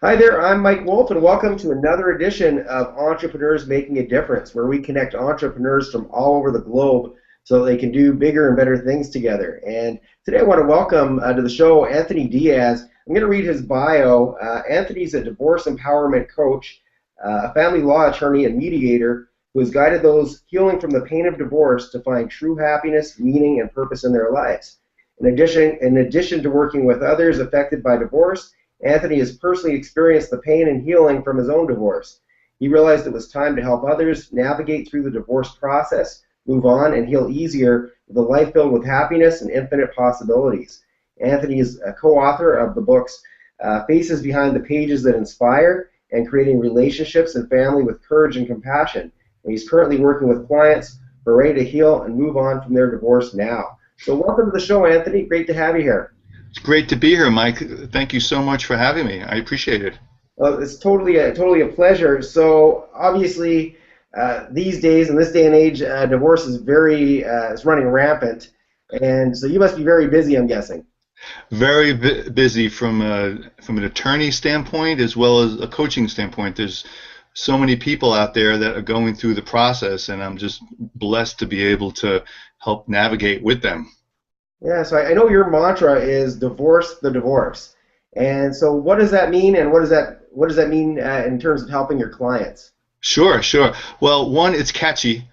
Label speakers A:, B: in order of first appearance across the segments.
A: Hi there, I'm Mike Wolf, and welcome to another edition of Entrepreneurs Making a Difference, where we connect entrepreneurs from all over the globe so they can do bigger and better things together. And today I want to welcome to the show Anthony Diaz. I'm going to read his bio. Anthony's a divorce empowerment coach, a family law attorney, and mediator who has guided those healing from the pain of divorce to find true happiness, meaning, and purpose in their lives. In addition to working with others affected by divorce, Anthony has personally experienced the pain and healing from his own divorce. He realized it was time to help others navigate through the divorce process, move on, and heal easier with a life filled with happiness and infinite possibilities. Anthony is a co-author of the books Faces Behind the Pages That Inspire and Creating Relationships and Family with Courage and Compassion. And he's currently working with clients who are ready to heal and move on from their divorce now. So welcome to the show, Anthony. Great to have you here.
B: It's great to be here, Mike. Thank you so much for having me. I appreciate it.
A: Well, it's totally a pleasure. So obviously, these days, in this day and age, divorce is is running rampant, and so you must be very busy, I'm guessing.
B: Very busy from an attorney standpoint as well as a coaching standpoint. There's so many people out there that are going through the process, and I'm just blessed to be able to help navigate with them.
A: Yeah. So I know your mantra is divorce the divorce, and so what does that mean, and what does that mean in terms of helping your clients?
B: Sure, sure. Well, one, it's catchy,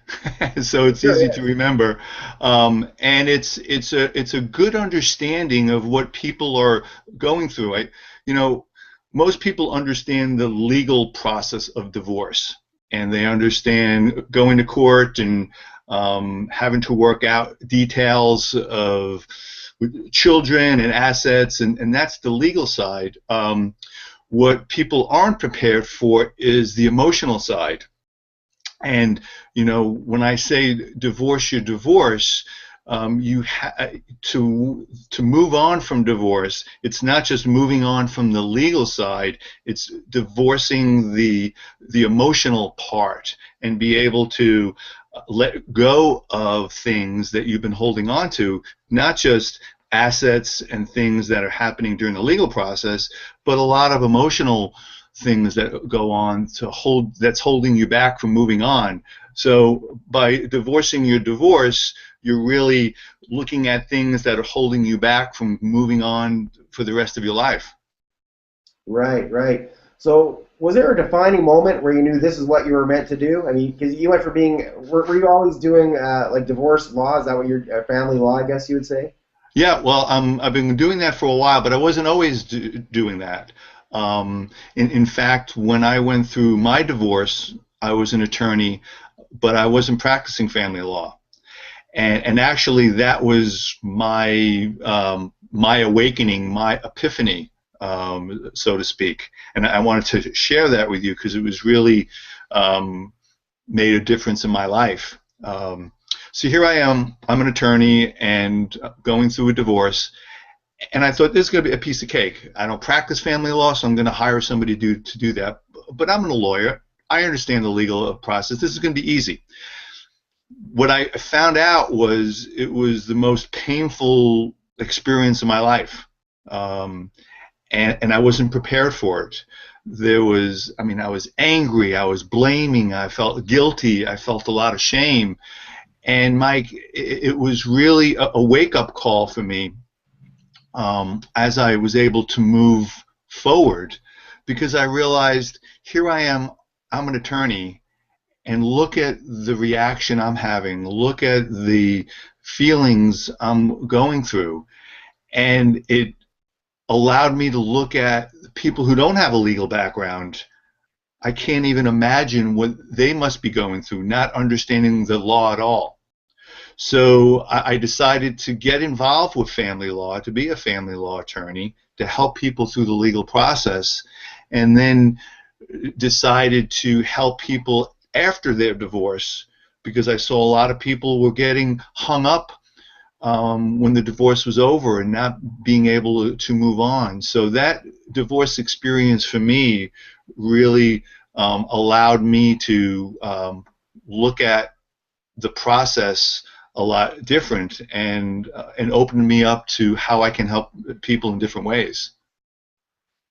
B: so it's
A: Sure.
B: easy
A: Yeah.
B: to remember, and it's a good understanding of what people are going through. You know, most people understand the legal process of divorce, and they understand going to court and having to work out details of children and assets, and that's the legal side. What people aren't prepared for is the emotional side. And when I say divorce your divorce, to move on from divorce, it's not just moving on from the legal side, it's divorcing the emotional part and be able to let go of things that you've been holding on to, not just assets and things that are happening during the legal process, but a lot of emotional things that go on that's holding you back from moving on. So by divorcing your divorce, you're really looking at things that are holding you back from moving on for the rest of your life.
A: Right. Right. So was there a defining moment where you knew this is what you were meant to do? I mean, because you went from were you always doing like divorce law? Is that what your family law, I guess you would say?
B: Yeah, well, I've been doing that for a while, but I wasn't always doing that. In fact, when I went through my divorce, I was an attorney, but I wasn't practicing family law. And actually, that was my awakening, my epiphany, so to speak. And I wanted to share that with you because it was really made a difference in my life. So here I am, I'm an attorney and going through a divorce, and I thought this is going to be a piece of cake. I don't practice family law, so I'm going to hire somebody to do that. But I'm a lawyer. I understand the legal process. This is going to be easy. What I found out was it was the most painful experience of my life, and I wasn't prepared for it. I was angry, I was blaming, I felt guilty, I felt a lot of shame. And Mike, it was really a wake-up call for me as I was able to move forward, because I realized here I am, I'm an attorney, and look at the reaction I'm having, look at the feelings I'm going through, and it allowed me to look at people who don't have a legal background. I can't even imagine what they must be going through, not understanding the law at all. So I decided to get involved with family law, to be a family law attorney, to help people through the legal process, and then decided to help people after their divorce, because I saw a lot of people were getting hung up when the divorce was over and not being able to move on. So that divorce experience for me really allowed me to look at the process a lot different, and opened me up to how I can help people in different ways.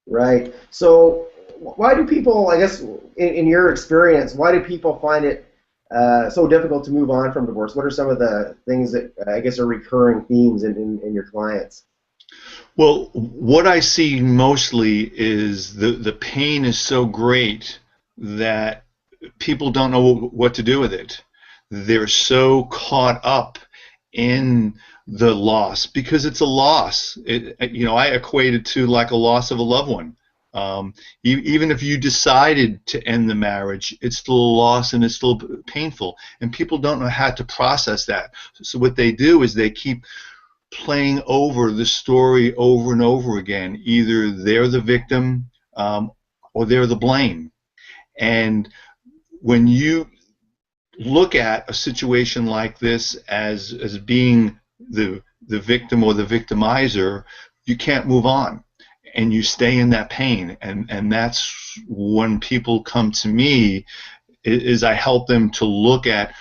A: Right. So, why do people, I guess, in your experience, why do people find it so difficult to move on from divorce? What are some of the things that I guess are recurring themes in your clients?
B: Well, what I see mostly is the pain is so great that people don't know what to do with it. They're so caught up in the loss because it's a loss. I equate it to like a loss of a loved one. Even if you decided to end the marriage, it's still a loss and it's still painful. And people don't know how to process that. So what they do is they keep playing over the story over and over again. Either they're the victim or they're the blame. And when you look at a situation like this as being the victim or the victimizer, you can't move on, and you stay in that pain. And that's when people come to me, is I help them to look at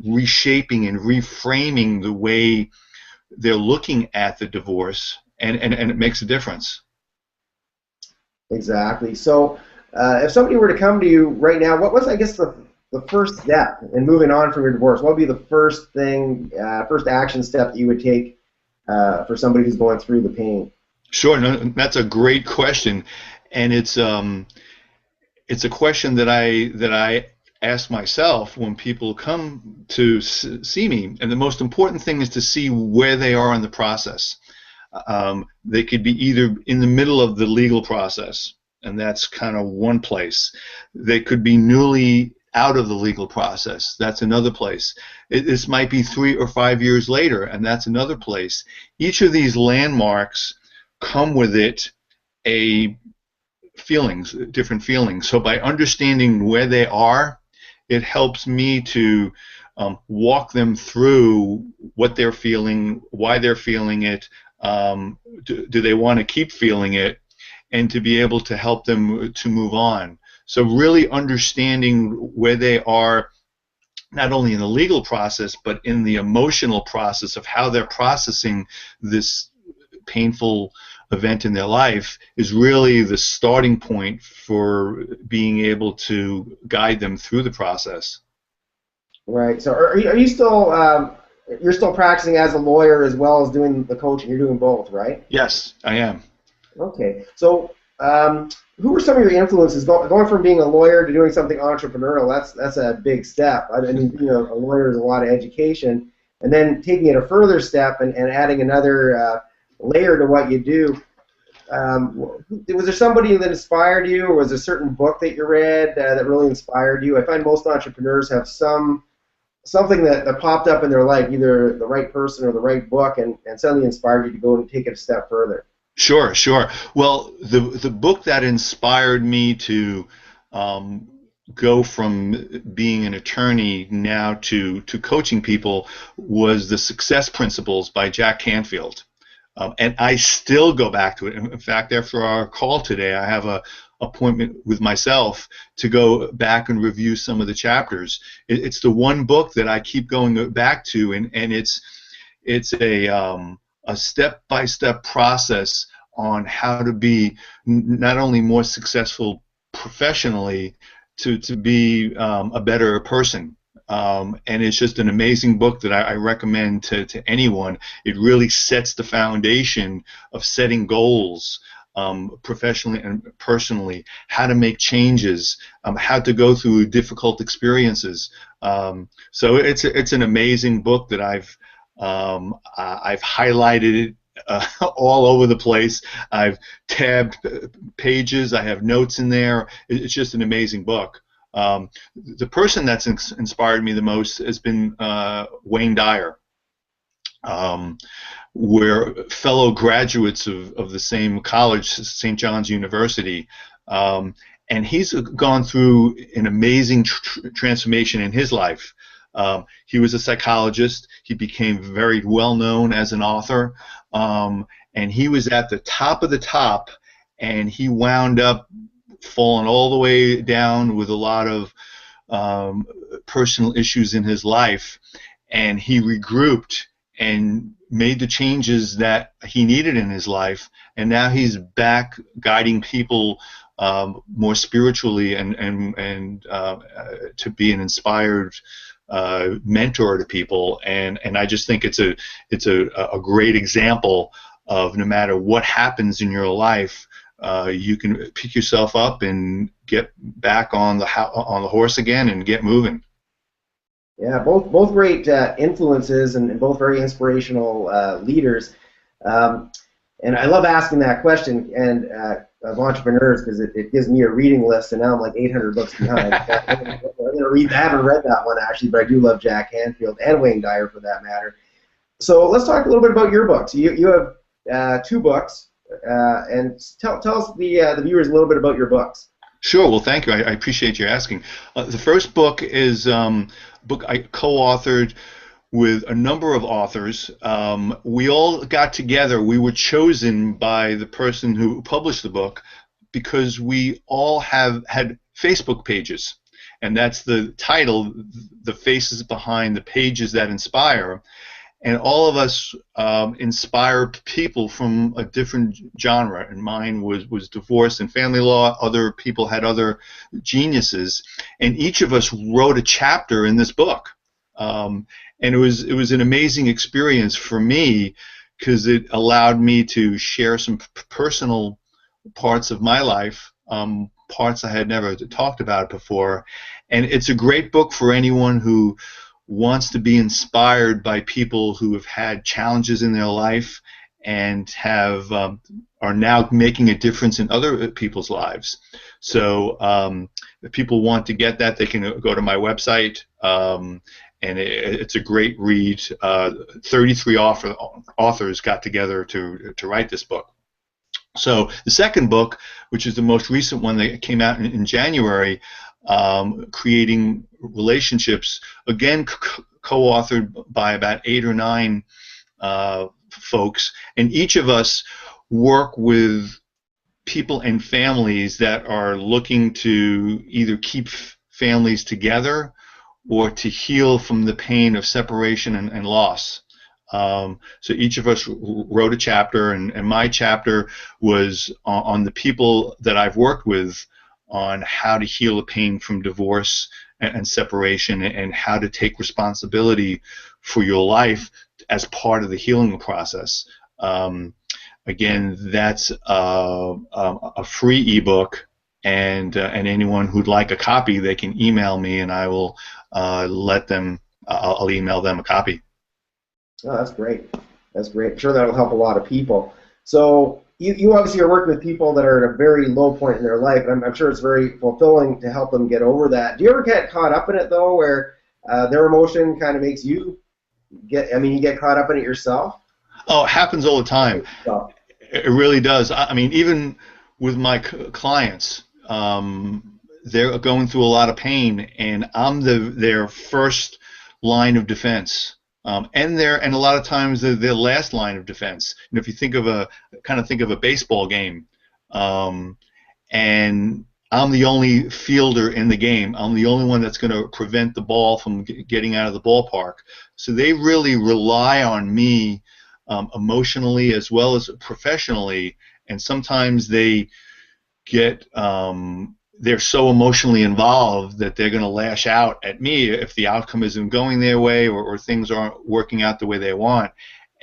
B: reshaping and reframing the way they're looking at the divorce, and it makes a difference.
A: Exactly. So, if somebody were to come to you right now, what was, I guess, the first step in moving on from your divorce? What would be the first thing, first action step that you would take for somebody who's going through the pain?
B: Sure, no, that's a great question, and it's a question that I ask myself when people come to see me. And the most important thing is to see where they are in the process. They could be either in the middle of the legal process, and that's kind of one place. They could be newly out of the legal process. That's another place. This might be 3 or 5 years later, and that's another place. Each of these landmarks come with it a different feelings. So by understanding where they are, it helps me to walk them through what they're feeling, why they're feeling it, do they want to keep feeling it, and to be able to help them to move on. So really understanding where they are, not only in the legal process, but in the emotional process of how they're processing this painful event in their life, is really the starting point for being able to guide them through the process.
A: Right. So, are you still you're still practicing as a lawyer as well as doing the coaching? You're doing both, right?
B: Yes, I am.
A: Okay. So, who were some of your influences going from being a lawyer to doing something entrepreneurial? That's a big step. I mean, being a lawyer is a lot of education, and then taking it a further step and adding another layer to what you do. Was there somebody that inspired you, or was there a certain book that you read that really inspired you? I find most entrepreneurs have something that popped up in their life, either the right person or the right book, and suddenly inspired you to go and take it a step further.
B: Sure, sure. Well, the book that inspired me to go from being an attorney now to coaching people was The Success Principles by Jack Canfield. And I still go back to it. In fact, after our call today, I have a appointment with myself to go back and review some of the chapters. It's the one book that I keep going back to, and it's a step-by-step process on how to be not only more successful professionally, to be a better person. And it's just an amazing book that I recommend to anyone. It really sets the foundation of setting goals, professionally and personally, how to make changes, how to go through difficult experiences. So it's an amazing book that I've highlighted it all over the place. I've tabbed pages. I have notes in there. It's just an amazing book. The person that's inspired me the most has been Wayne Dyer. We're fellow graduates of the same college, St. John's University, and he's gone through an amazing transformation in his life. He was a psychologist. He became very well known as an author, and he was at the top of the top, and he wound up falling all the way down with a lot of personal issues in his life, and he regrouped and made the changes that he needed in his life, and now he's back guiding people more spiritually and to be an inspired mentor to people, and I just think it's a great example of no matter what happens in your life, you can pick yourself up and get back on the horse again and get moving.
A: Yeah, both great influences and both very inspirational leaders. And I love asking that question and of entrepreneurs because it gives me a reading list, and now I'm like 800 books behind. I'm going to read. I haven't read that one actually, but I do love Jack Canfield and Wayne Dyer for that matter. So let's talk a little bit about your books. You have 2 books, and tell us the viewers a little bit about your books.
B: Sure. Well, thank you. I appreciate you asking. The first book is a book I co-authored with a number of authors. We all got together. We were chosen by the person who published the book because we all had Facebook pages, and that's the title, The Faces Behind the Pages That Inspire. And all of us inspire people from a different genre, and mine was divorce and family law. Other people had other geniuses, and each of us wrote a chapter in this book. And it was an amazing experience for me because it allowed me to share some personal parts of my life, parts I had never talked about before. And it's a great book for anyone who wants to be inspired by people who have had challenges in their life and are now making a difference in other people's lives. So if people want to get that, they can go to my website, and it's a great read. 33 authors got together to write this book. So the second book, which is the most recent one that came out in January, Creating Relationships, again co-authored by about 8 or 9 folks, and each of us work with people and families that are looking to either keep families together or to heal from the pain of separation and loss. So each of us wrote a chapter, and my chapter was on the people that I've worked with on how to heal the pain from divorce and separation, and how to take responsibility for your life as part of the healing process. Again, that's a free ebook, and anyone who'd like a copy, they can email me, and I will I'll email them a copy.
A: Oh, that's great. That's great. I'm sure that'll help a lot of people. So you obviously are working with people that are at a very low point in their life, and I'm sure it's very fulfilling to help them get over that. Do you ever get caught up in it, though, where their emotion kind of makes you you get caught up in it yourself?
B: Oh, it happens all the time. It really does. I mean, even with my clients, they're going through a lot of pain, and I'm their first line of defense. And a lot of times their last line of defense. If you think of a baseball game, and I'm the only fielder in the game. I'm the only one that's going to prevent the ball from getting out of the ballpark. So they really rely on me emotionally as well as professionally, and sometimes they get they're so emotionally involved that they're going to lash out at me if the outcome isn't going their way, or things aren't working out the way they want.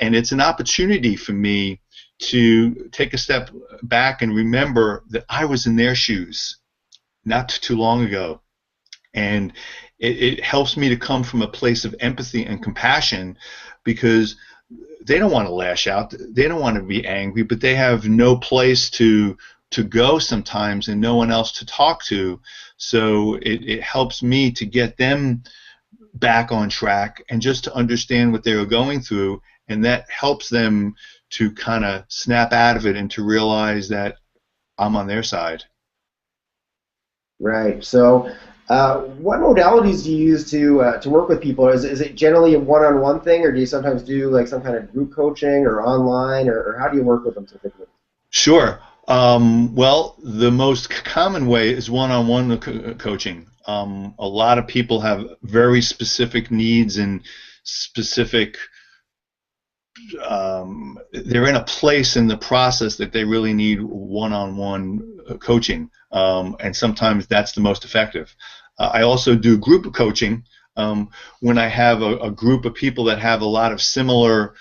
B: And it's an opportunity for me to take a step back and remember that I was in their shoes not too long ago. And it helps me to come from a place of empathy and compassion, because they don't want to lash out, they don't want to be angry, but they have no place to go sometimes and no one else to talk to. So it helps me to get them back on track and just to understand what they were going through, and that helps them to kind of snap out of it and to realize that I'm on their side.
A: Right. So what modalities do you use to work with people? Is it generally a one-on-one thing, or do you sometimes do like some kind of group coaching or online, or how do you work with them typically?
B: Sure. Well, the most common way is one-on-one coaching. A lot of people have very specific needs and specific they're in a place in the process that they really need one-on-one coaching, and sometimes that's the most effective. I also do group coaching when I have a group of people that have a lot of similar,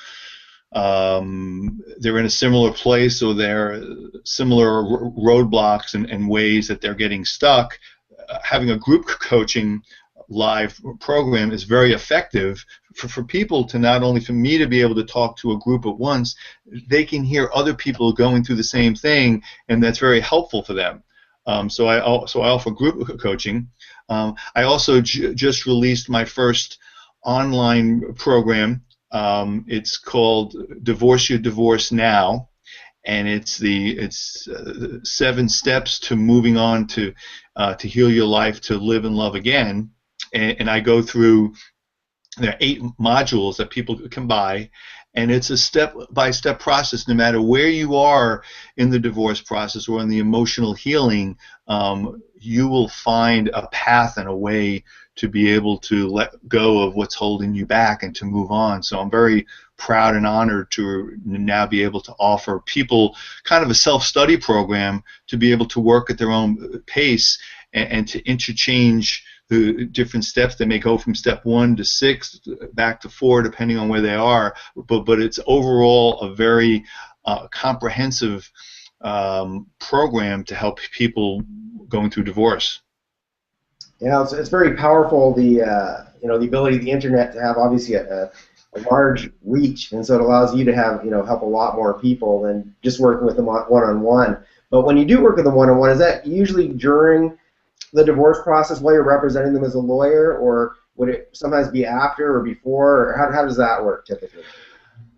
B: they're in a similar place, or they're similar roadblocks and ways that they're getting stuck. Having a group coaching live program is very effective for people to, not only for me to be able to talk to a group at once, they can hear other people going through the same thing, and that's very helpful for them. So I offer group coaching. I also just released my first online program. It's called Divorce Your Divorce Now, and it's 7 steps to moving on to heal your life, to live and love again. And I go through, there are 8 modules that people can buy, and it's a step-by-step process. No matter where you are in the divorce process or in the emotional healing, you will find a path and a way to be able to let go of what's holding you back and to move on. So I'm very proud and honored to now be able to offer people kind of a self-study program to be able to work at their own pace and to interchange the different steps. They may go from step 1 to 6, back to 4, depending on where they are. But it's overall a very comprehensive program to help people going through divorce.
A: Yeah, it's very powerful. The the ability of the internet to have obviously a large reach, and so it allows you to have help a lot more people than just working with them one-on-one. But when you do work with them one-on-one, is that usually during the divorce process while you're representing them as a lawyer, or would it sometimes be after or before, or how does that work typically?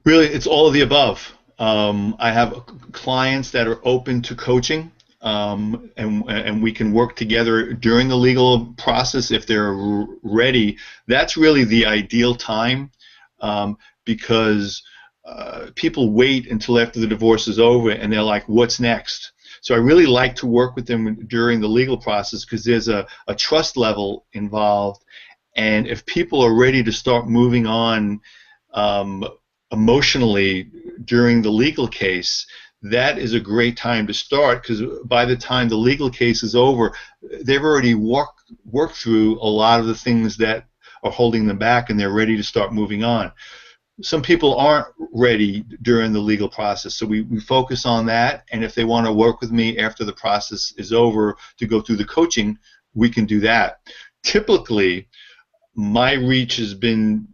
B: Really, it's all of the above. I have clients that are open to coaching, and we can work together during the legal process if they're ready. That's really the ideal time, because people wait until after the divorce is over and they're like, what's next? So I really like to work with them during the legal process, because there's a trust level involved, and if people are ready to start moving on emotionally during the legal case, that is a great time to start, because by the time the legal case is over, they've already worked through a lot of the things that are holding them back, and they're ready to start moving on. Some people aren't ready during the legal process, so we focus on that, and if they want to work with me after the process is over to go through the coaching, we can do that. Typically, my reach has been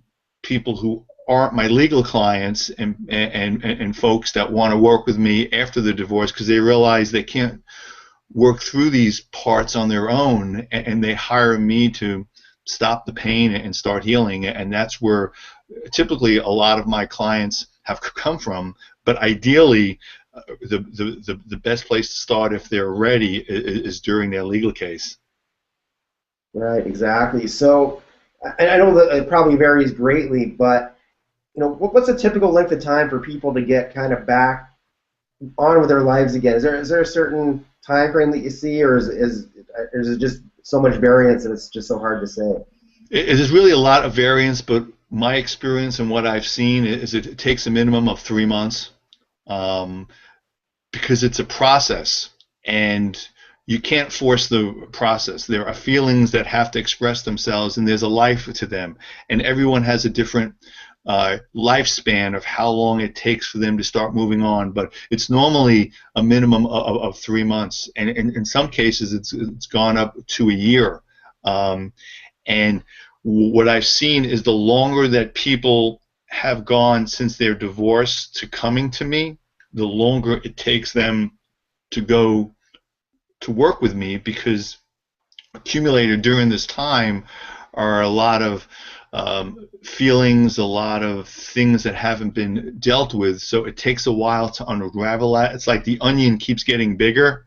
B: people who aren't my legal clients and folks that want to work with me after the divorce, because they realize they can't work through these parts on their own, and they hire me to stop the pain and start healing, and that's where typically a lot of my clients have come from. But ideally, the best place to start if they're ready is during their legal case.
A: Right, exactly. So I know that it probably varies greatly, but what's a typical length of time for people to get kind of back on with their lives again? Is there a certain time frame that you see, or is it just so much variance and it's just so hard to say?
B: There's really a lot of variance, but my experience and what I've seen is it takes a minimum of 3 months, because it's a process, and you can't force the process. There are feelings that have to express themselves, and there's a life to them, and everyone has a different lifespan of how long it takes for them to start moving on, but it's normally a minimum of 3 months, and in some cases it's gone up to a year. And what I've seen is the longer that people have gone since their divorce to coming to me, the longer it takes them to go to work with me, because accumulated during this time are a lot of feelings, a lot of things that haven't been dealt with, so it takes a while to unravel that. It's like the onion keeps getting bigger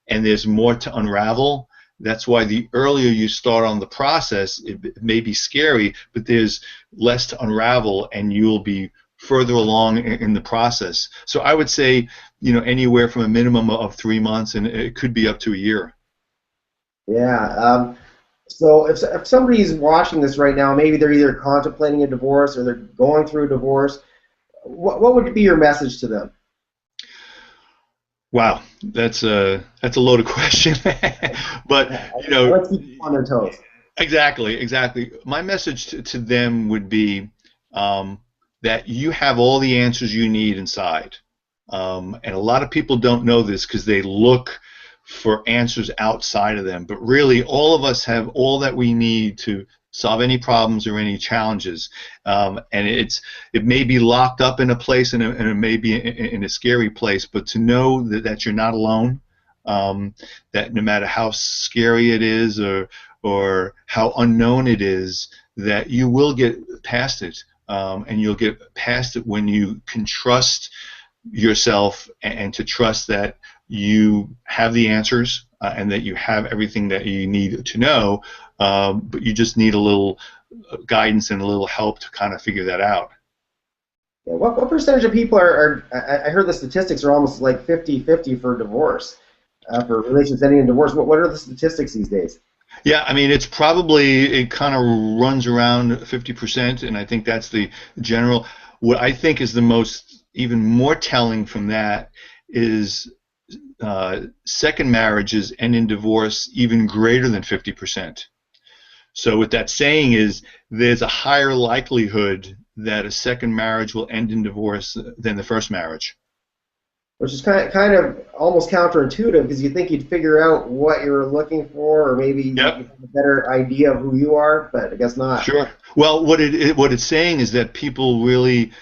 B: and there's more to unravel. That's why the earlier you start on the process, it may be scary, but there's less to unravel and you'll be further along in the process. So I would say, anywhere from a minimum of 3 months, and it could be up to a year.
A: Yeah. So if somebody's watching this right now, maybe they're either contemplating a divorce or they're going through a divorce, what would be your message to them?
B: Wow, that's a loaded question. But
A: Let's keep them on their toes.
B: exactly. My message to them would be that you have all the answers you need inside. And a lot of people don't know this because they look for answers outside of them. But really, all of us have all that we need to solve any problems or any challenges. And it may be locked up in a place, and it may be in a scary place, but to know that you're not alone, that no matter how scary it is or how unknown it is, that you will get past it. And you'll get past it when you can trust yourself and to trust that you have the answers and that you have everything that you need to know, but you just need a little guidance and a little help to kind of figure that out.
A: Yeah, what percentage of people I heard the statistics are almost like 50-50 for divorce, for relationships ending in divorce. What are the statistics these days?
B: Yeah, I mean, it kind of runs around 50%, and I think that's the general. What I think is the most, even more telling from that is second marriages end in divorce even greater than 50%. So what that's saying is there's a higher likelihood that a second marriage will end in divorce than the first marriage.
A: Which is kind of almost counterintuitive because you think you'd figure out what you're looking for, or maybe you
B: Yep.
A: have a better idea of who you are, but I guess not.
B: Sure. Well, what it's saying is that people really,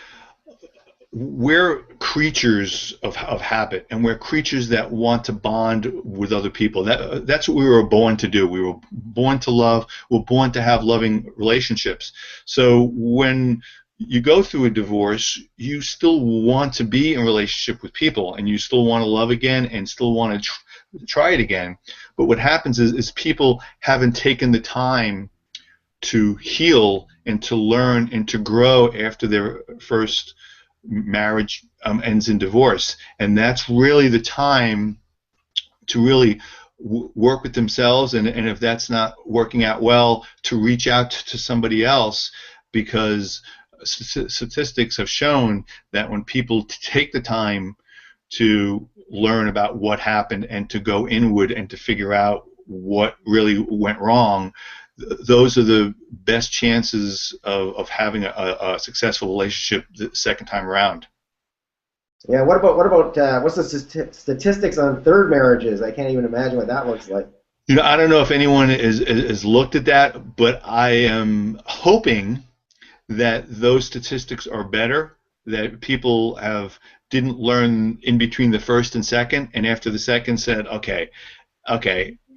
B: we're creatures of habit, and we're creatures that want to bond with other people. That's what we were born to do. We were born to love. We're born to have loving relationships. So when you go through a divorce, you still want to be in a relationship with people, and you still want to love again and still want to try it again. But what happens is people haven't taken the time to heal and to learn and to grow after their first marriage ends in divorce, and that's really the time to really work with themselves, and if that's not working out well, to reach out to somebody else, because statistics have shown that when people take the time to learn about what happened and to go inward and to figure out what really went wrong, those are the best chances of having a successful relationship the second time around.
A: Yeah. What about what's the statistics on third marriages? I can't even imagine what that looks like.
B: I don't know if anyone has looked at that, but I am hoping that those statistics are better, that people didn't learn in between the first and second, and after the second said, okay,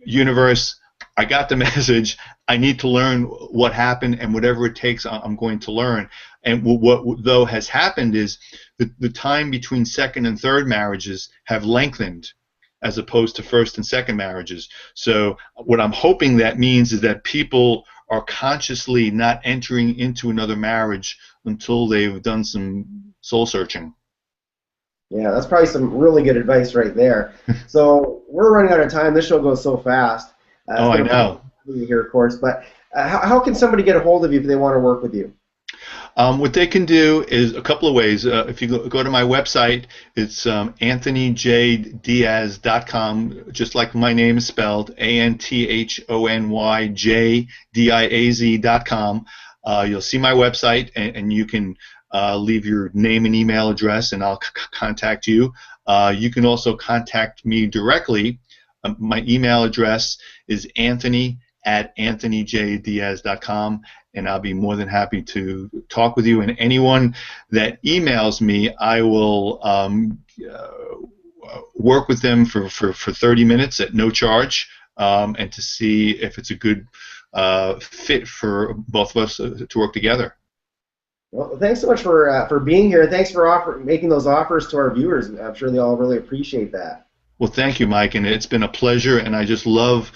B: universe, I got the message. I need to learn what happened, and whatever it takes, I'm going to learn. And what though has happened is the time between second and third marriages have lengthened as opposed to first and second marriages. So what I'm hoping that means is that people are consciously not entering into another marriage until they've done some soul searching.
A: Yeah, that's probably some really good advice right there. So we're running out of time. This show goes so fast.
B: Oh, I know.
A: Here, of course, but how can somebody get a hold of you if they want to work with you?
B: What they can do is a couple of ways. If you go to my website, it's anthonyjdiaz.com, just like my name is spelled, ANTHONYJDIAZ.com. You'll see my website, and you can leave your name and email address, and I'll contact you. You can also contact me directly. My email address is anthony@anthonyjdiaz.com, and I'll be more than happy to talk with you. And anyone that emails me, I will work with them for 30 minutes at no charge, and to see if it's a good fit for both of us to work together.
A: Well, thanks so much for being here. Thanks for making those offers to our viewers. I'm sure they all really appreciate that.
B: Well, thank you, Mike, and it's been a pleasure, and I just love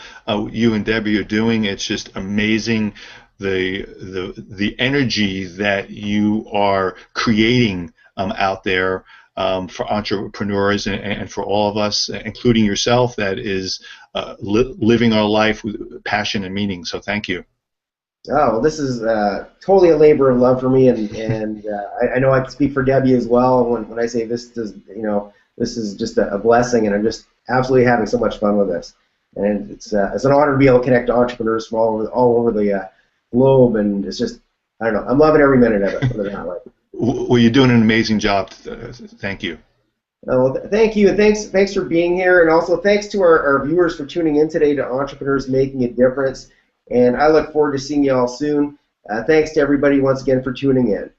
B: you and Debbie are doing. It's just amazing the energy that you are creating out there for entrepreneurs and for all of us, including yourself, that is living our life with passion and meaning. So thank you.
A: Oh, well, this is totally a labor of love for me, and I know I can speak for Debbie as well when I say this does, this is just a blessing, and I'm just absolutely having so much fun with this. And it's an honor to be able to connect to entrepreneurs from all over the globe, and it's just, I don't know, I'm loving every minute of it. Put it that way.
B: Well, you're doing an amazing job. Thank you.
A: Well, thank you, and thanks for being here, and also thanks to our viewers for tuning in today to Entrepreneurs Making a Difference. And I look forward to seeing you all soon. Thanks to everybody once again for tuning in.